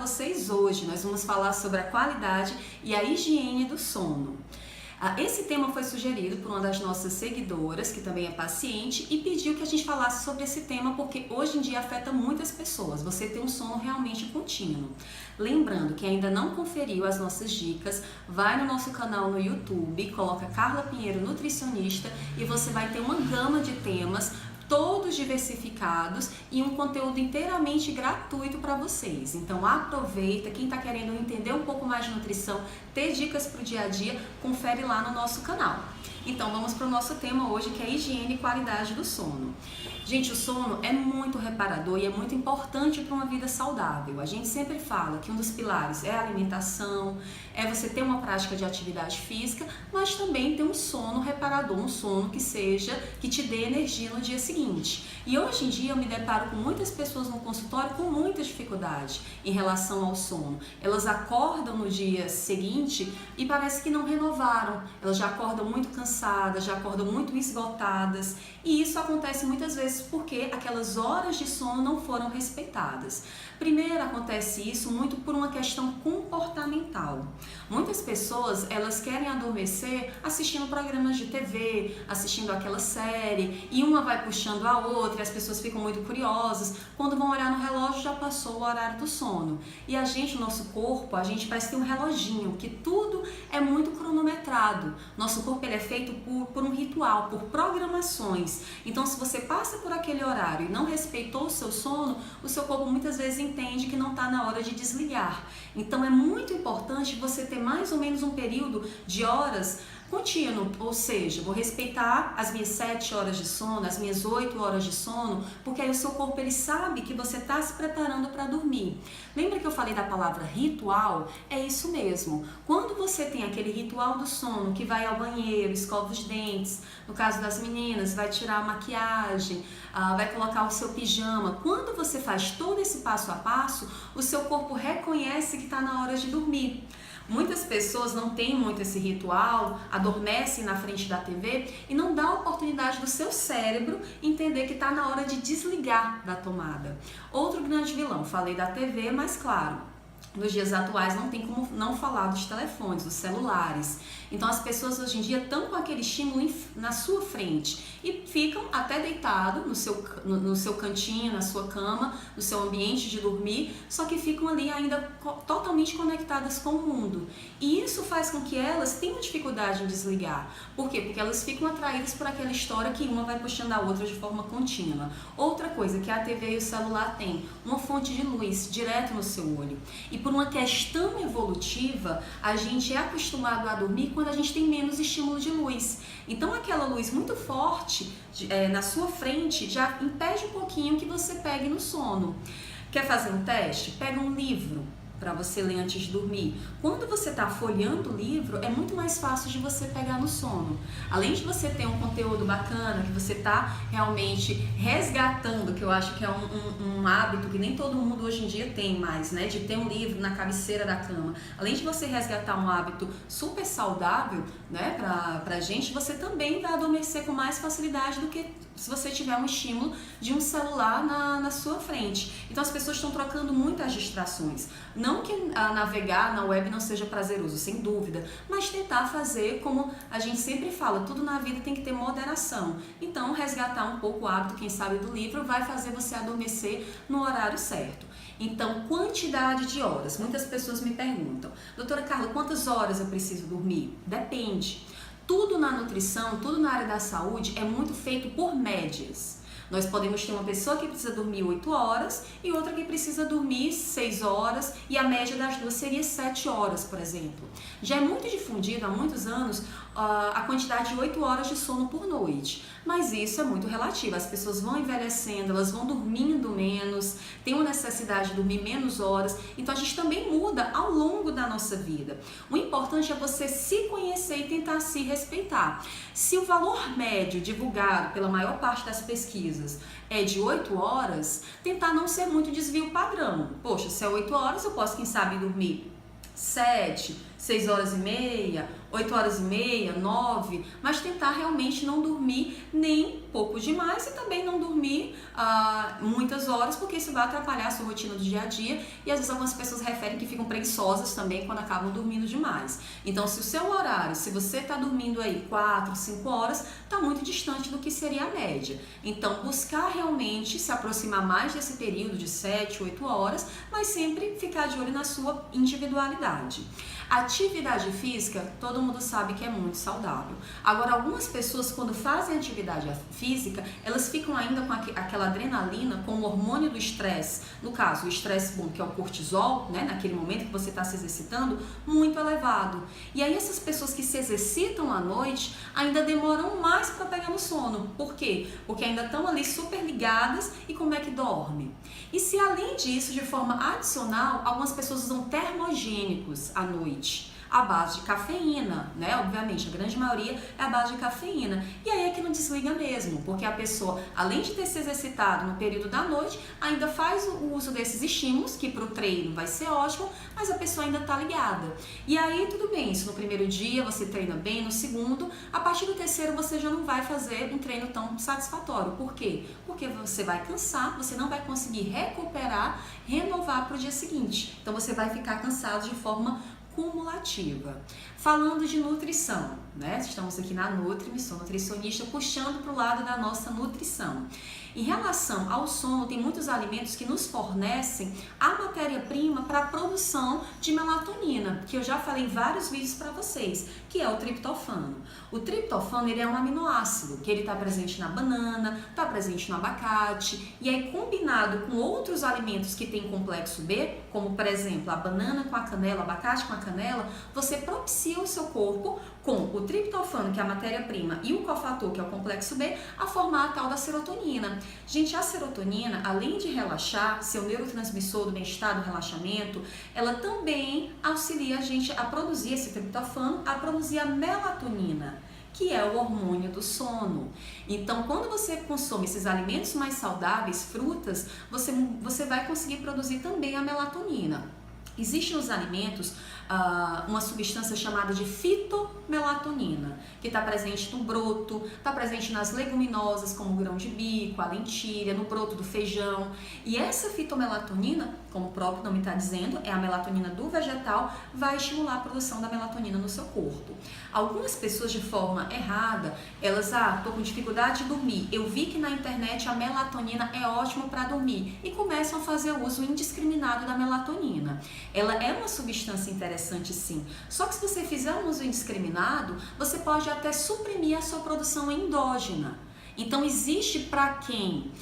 vocês hoje. Nós vamos falar sobre a qualidade e a higiene do sono. Esse tema foi sugerido por uma das nossas seguidoras, que também é paciente, e pediu que a gente falasse sobre esse tema porque hoje em dia afeta muitas pessoas, você tem um sono realmente contínuo. Lembrando que ainda não conferiu as nossas dicas, vai no nosso canal no YouTube, coloca Carla Pinheiro Nutricionista e você vai ter uma gama de temas todos diversificados e um conteúdo inteiramente gratuito para vocês. Então aproveita, quem está querendo entender um pouco mais de nutrição, ter dicas para o dia a dia, confere lá no nosso canal. Então vamos para o nosso tema hoje, que é higiene e qualidade do sono. Gente, o sono é muito reparador e é muito importante para uma vida saudável. A gente sempre fala que um dos pilares é a alimentação, é você ter uma prática de atividade física, mas também ter um sono reparador, um sono que te dê energia no dia seguinte. E hoje em dia eu me deparo com muitas pessoas no consultório com muita dificuldade em relação ao sono. Elas acordam no dia seguinte e parece que não renovaram. Elas já acordam muito cansadas, já acordam muito esgotadas. E isso acontece muitas vezes porque aquelas horas de sono não foram respeitadas. Primeiro, acontece isso muito por uma questão comportamental. Muitas pessoas, elas querem adormecer assistindo programas de TV, assistindo aquela série, e uma vai puxando a outra, e as pessoas ficam muito curiosas. Quando vão olhar no relógio, já passou o horário do sono. E a gente, o nosso corpo, a gente parece ter um reloginho, que tudo é muito cronometrado. Nosso corpo, ele é feito por um ritual, por programações. Então, se você passa por aquele horário e não respeitou o seu sono, o seu corpo muitas vezes entende que não está na hora de desligar. Então, é muito importante você ter mais ou menos um período de horas contínuo, ou seja, vou respeitar as minhas 7 horas de sono, as minhas 8 horas de sono, porque aí o seu corpo ele sabe que você está se preparando para dormir. Lembra que eu falei da palavra ritual? É isso mesmo. Quando você tem aquele ritual do sono, que vai ao banheiro, escova os dentes, no caso das meninas, vai tirar a maquiagem, vai colocar o seu pijama. Quando você faz todo esse passo a passo, o seu corpo reconhece que está na hora de dormir. Muitas pessoas não têm muito esse ritual, adormecem na frente da TV e não dá a oportunidade do seu cérebro entender que está na hora de desligar da tomada. Outro grande vilão, falei da TV, mas claro, nos dias atuais não tem como não falar dos telefones, dos celulares. Então as pessoas hoje em dia estão com aquele estímulo na sua frente e ficam até deitado no seu cantinho, na sua cama, no seu ambiente de dormir, só que ficam ali ainda totalmente conectadas com o mundo. E isso faz com que elas tenham dificuldade em desligar. Por quê? Porque elas ficam atraídas por aquela história que uma vai puxando a outra de forma contínua. Outra coisa que a TV e o celular têm, uma fonte de luz direto no seu olho. E por uma questão evolutiva, a gente é acostumado a dormir quando a gente tem menos estímulo de luz. Então aquela luz muito forte na sua frente já impede um pouquinho que você pegue no sono. Quer fazer um teste? Pega um livro para você ler antes de dormir. Quando você está folheando o livro, é muito mais fácil de você pegar no sono. Além de você ter um conteúdo bacana, que você está realmente resgatando, que eu acho que é um hábito que nem todo mundo hoje em dia tem mais, né? De ter um livro na cabeceira da cama. Além de você resgatar um hábito super saudável, né, pra gente, você também vai adormecer com mais facilidade do que se você tiver um estímulo de um celular na sua frente. Então as pessoas estão trocando muitas distrações. Não que navegar na web não seja prazeroso, sem dúvida, mas tentar fazer como a gente sempre fala, tudo na vida tem que ter moderação. Então resgatar um pouco o hábito, quem sabe, do livro vai fazer você adormecer no horário certo. Então, quantidade de horas. Muitas pessoas me perguntam, doutora Carla, quantas horas eu preciso dormir? Depende. Tudo na nutrição, tudo na área da saúde é muito feito por médias. Nós podemos ter uma pessoa que precisa dormir 8 horas e outra que precisa dormir 6 horas e a média das duas seria 7 horas, por exemplo. Já é muito difundido há muitos anos a quantidade de 8 horas de sono por noite, mas isso é muito relativo. As pessoas vão envelhecendo, elas vão dormindo menos, têm uma necessidade de dormir menos horas, então a gente também muda ao longo da nossa vida. O importante é você se conhecer e tentar se respeitar. Se o valor médio divulgado pela maior parte das pesquisas é de 8 horas, tentar não ser muito desvio padrão. Poxa, se é 8 horas, eu posso, quem sabe, dormir 7, 6 horas e meia, 8 horas e meia, 9, mas tentar realmente não dormir nem pouco demais e também não dormir muitas horas, porque isso vai atrapalhar a sua rotina do dia a dia e às vezes algumas pessoas referem que ficam preguiçosas também quando acabam dormindo demais. Então, se o seu horário, se você está dormindo aí 4, 5 horas, está muito distante do que seria a média. Então, buscar realmente se aproximar mais desse período de 7, 8 horas, mas sempre ficar de olho na sua individualidade. Atividade física, todo mundo sabe que é muito saudável. Agora, algumas pessoas, quando fazem atividade física, elas ficam ainda com aquela adrenalina, com o hormônio do estresse, no caso, o estresse bom, que é o cortisol, né, naquele momento que você está se exercitando, muito elevado. E aí essas pessoas que se exercitam à noite ainda demoram mais para pegar no sono. Por quê? Porque ainda estão ali super ligadas e como é que dorme? E se além disso, de forma adicional, algumas pessoas usam termogênicos à noite, à base de cafeína, né? Obviamente, a grande maioria é a base de cafeína. E aí é que não desliga mesmo, porque a pessoa, além de ter se exercitado no período da noite, ainda faz o uso desses estímulos, que para o treino vai ser ótimo, mas a pessoa ainda está ligada. E aí tudo bem, se no primeiro dia você treina bem, no segundo, a partir do terceiro você já não vai fazer um treino tão satisfatório. Por quê? Porque você vai cansar, você não vai conseguir recuperar, renovar para o dia seguinte. Então você vai ficar cansado de forma cumulativa. Falando de nutrição, né? Estamos aqui na Nutri, sou nutricionista, puxando para o lado da nossa nutrição. Em relação ao sono, tem muitos alimentos que nos fornecem a matéria-prima para a produção de melatonina, que eu já falei em vários vídeos para vocês, que é o triptofano. O triptofano, ele é um aminoácido, que ele está presente na banana, está presente no abacate, e aí combinado com outros alimentos que têm complexo B, como por exemplo a banana com a canela, o abacate com a canela, você propicia o seu corpo com o triptofano, que é a matéria-prima, e o cofator, que é o complexo B, a formar a tal da serotonina. Gente, a serotonina, além de relaxar, ser o neurotransmissor do bem-estar, do relaxamento, ela também auxilia a gente a produzir esse triptofano, a produzir a melatonina, que é o hormônio do sono. Então, quando você consome esses alimentos mais saudáveis, frutas, você vai conseguir produzir também a melatonina. Existe nos alimentos uma substância chamada de fitomelatonina, que está presente no broto, está presente nas leguminosas, como o grão de bico, a lentilha, no broto do feijão. E essa fitomelatonina, como o próprio nome está dizendo, é a melatonina do vegetal, vai estimular a produção da melatonina no seu corpo. Algumas pessoas, de forma errada, elas, estou com dificuldade de dormir, eu vi que na internet a melatonina é ótima para dormir, e começam a fazer uso indiscriminado da melatonina. Ela é uma substância interessante, sim, só que se você fizer um uso indiscriminado, você pode até suprimir a sua produção endógena. Então existe para quem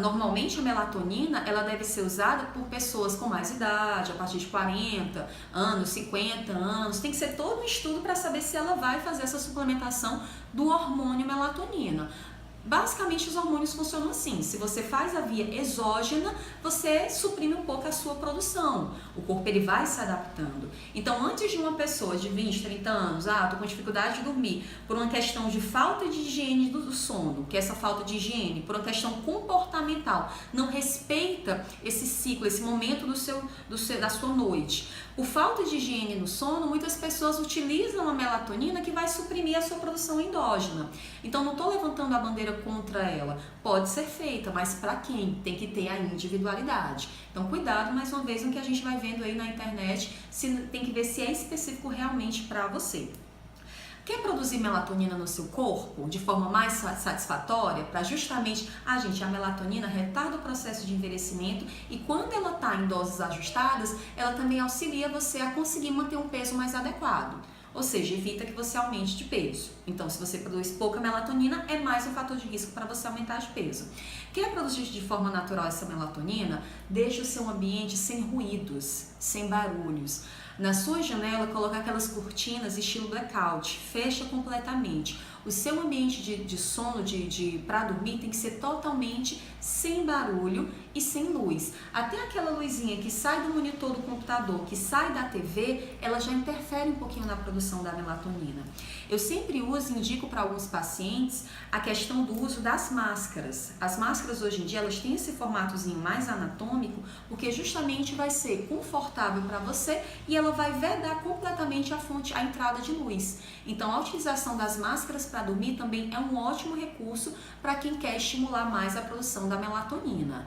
normalmente a melatonina ela deve ser usada por pessoas com mais idade, a partir de 40 anos, 50 anos, tem que ser todo um estudo para saber se ela vai fazer essa suplementação do hormônio melatonina. Basicamente os hormônios funcionam assim, se você faz a via exógena, você suprime um pouco a sua produção, o corpo ele vai se adaptando. Então antes de uma pessoa de 20, 30 anos, tô com dificuldade de dormir por uma questão de falta de higiene do sono, que essa falta de higiene, por uma questão comportamental, não respeita esse ciclo, esse momento da sua noite. Por falta de higiene no sono, muitas pessoas utilizam a melatonina que vai suprimir a sua produção endógena. Então não estou levantando a bandeira contra ela, pode ser feita, mas para quem? Tem que ter a individualidade. Então cuidado mais uma vez no que a gente vai vendo aí na internet, tem que ver se é específico realmente para você. Quer produzir melatonina no seu corpo de forma mais satisfatória, para justamente, gente, a melatonina retarda o processo de envelhecimento e quando ela está em doses ajustadas, ela também auxilia você a conseguir manter um peso mais adequado. Ou seja, evita que você aumente de peso. Então, se você produz pouca melatonina, é mais um fator de risco para você aumentar de peso. Quer produzir de forma natural essa melatonina? Deixe o seu ambiente sem ruídos, sem barulhos. Na sua janela, colocar aquelas cortinas estilo blackout, fecha completamente. O seu ambiente de sono, para dormir, tem que ser totalmente sem barulho e sem luz. Até aquela luzinha que sai do monitor do computador, que sai da TV, ela já interfere um pouquinho na produção da melatonina. Eu sempre uso e indico para alguns pacientes a questão do uso das máscaras. As máscaras hoje em dia, elas têm esse formatozinho mais anatômico, porque justamente vai ser confortável para você e ela vai vedar completamente a entrada de luz. Então, a utilização das máscaras para dormir também é um ótimo recurso para quem quer estimular mais a produção da melatonina.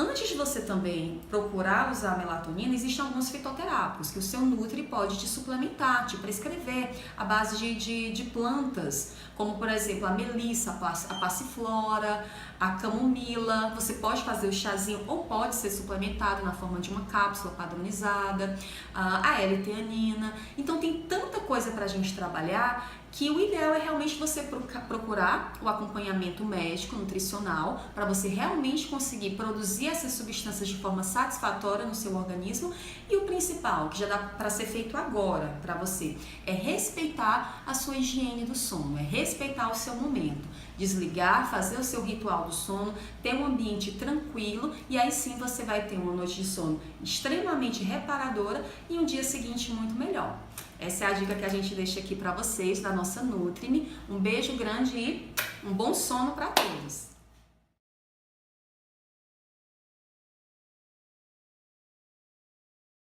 Antes de você também procurar usar a melatonina, existem alguns fitoterápicos que o seu Nutri pode te suplementar, te prescrever à base de plantas, como por exemplo a melissa, a passiflora, a camomila. Você pode fazer o chazinho ou pode ser suplementado na forma de uma cápsula padronizada, a L-teanina. Então tem tanta coisa para a gente trabalhar que o ideal é realmente você procurar o acompanhamento médico, nutricional, para você realmente conseguir produzir essas substâncias de forma satisfatória no seu organismo. E o principal, que já dá para ser feito agora para você, é respeitar a sua higiene do sono, é respeitar o seu momento. Desligar, fazer o seu ritual do sono, ter um ambiente tranquilo e aí sim você vai ter uma noite de sono extremamente reparadora e um dia seguinte muito melhor. Essa é a dica que a gente deixa aqui para vocês da nossa Nutri-Me. Um beijo grande e um bom sono para todos!